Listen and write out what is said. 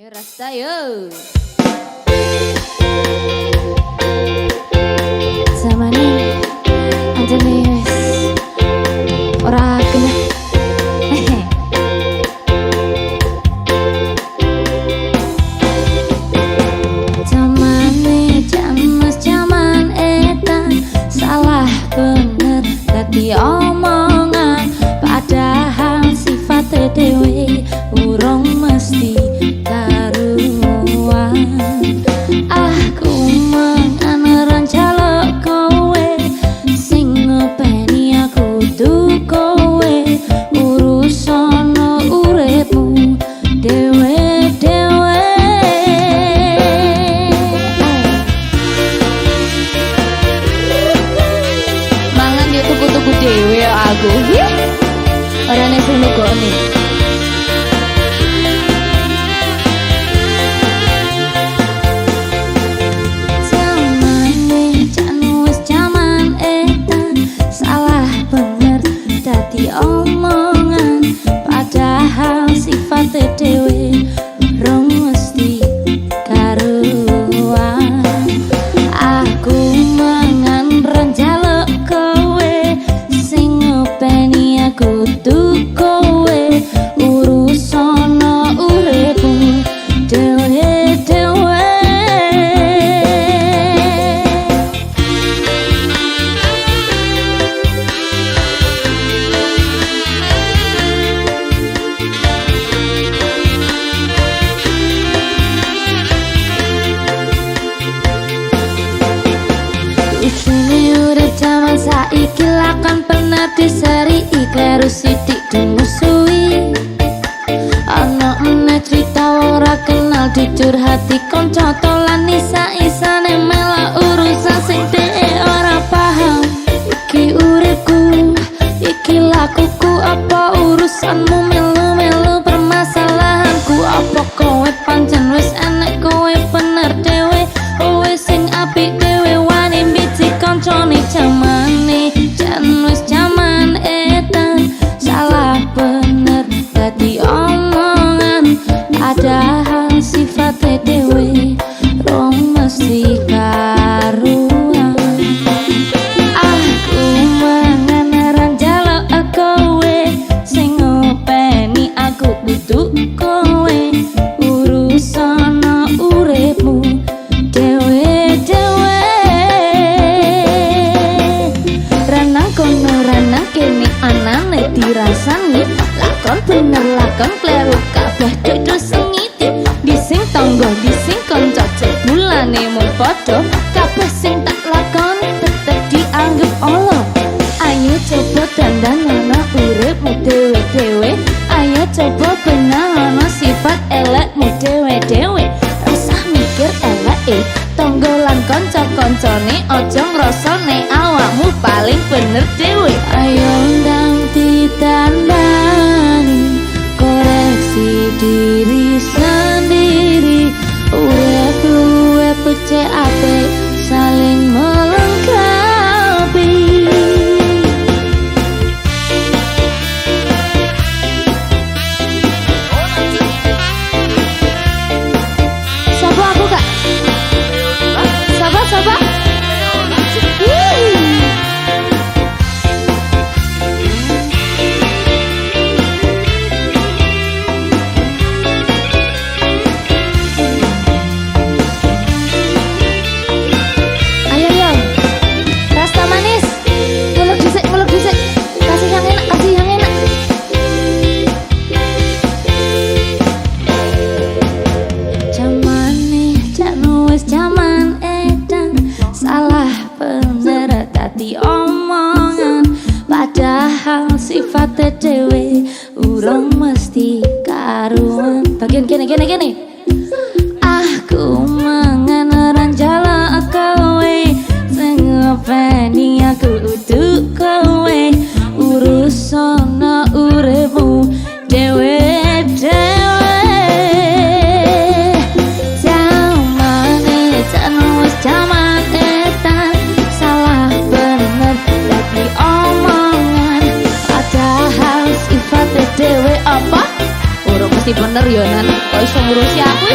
Yo rasta yo. Zamane anjene wis ora kena. Zamane zaman edan salah bener dadi omongan padahal sifatnya dewe urung mesti karuan. Aku menganeran jaluk kowe sing ngopeni aku tuh kowe urusono uripmu dewe-dewe. Mangan yo tuku-tuku dewe aku orane sing nugoni. Omongan padahal sifatnya dewe rong mesti karuan. Aku mangan renjaluk kowe sing ngopeni aku tuh kowe urusono uripmu dewe-dewe. Saiki lakon pernah diseri kleru sidik dimusuhi. Ana meneh crita ora kenal jujur hati kanca tolan isa-isane melok urusan sing dhek ora paham. Iki uripku, iki lakuku, apa urusanmu melu-melu permasalahanku? Apa kowe pancen wis enek kowe bener dewe, kowe sing apik dewe wani mbiji kancane jamane jan wis jaman edan salah bener dadi omongan padahal sifatnya dewe rong mesti karuan. Aku manganeran jaluk kowe sing ngopeni aku butuh kowe urusono uripmu dewe-dewe. Ranang kono ranang kene anane dirasani lakon bener lakon kleru kabeh dodo sengiti dising tangga dising kanca jebulane mung padha kabeh sing tak lakoni tetep dianggep ala. Ayo coba dandanono uripmu dewe-dewe, ayo coba benalono sifat elekmu dewe-dewe. Rasah mikir eleke tonggolan kanca-kancane aja ngrasane awakmu paling bener dewe. Ayo ndang ditandani koreksi diri sendiri, urip luwe becik apik saling melengkapi. Sapa aku kak? Sapa? Omongan padahal sifatnya dewe urung mesti karuan. Bagian gini aku manganeran jaluk kowe sing ngopeni aku utuh kowe urusono uripmu dewe-dewe. Zamane jan wis jaman edan salah bener dadi omongan padahal sifatnya dewe apa urung mesti bener yo nan kok iso ngurusi aku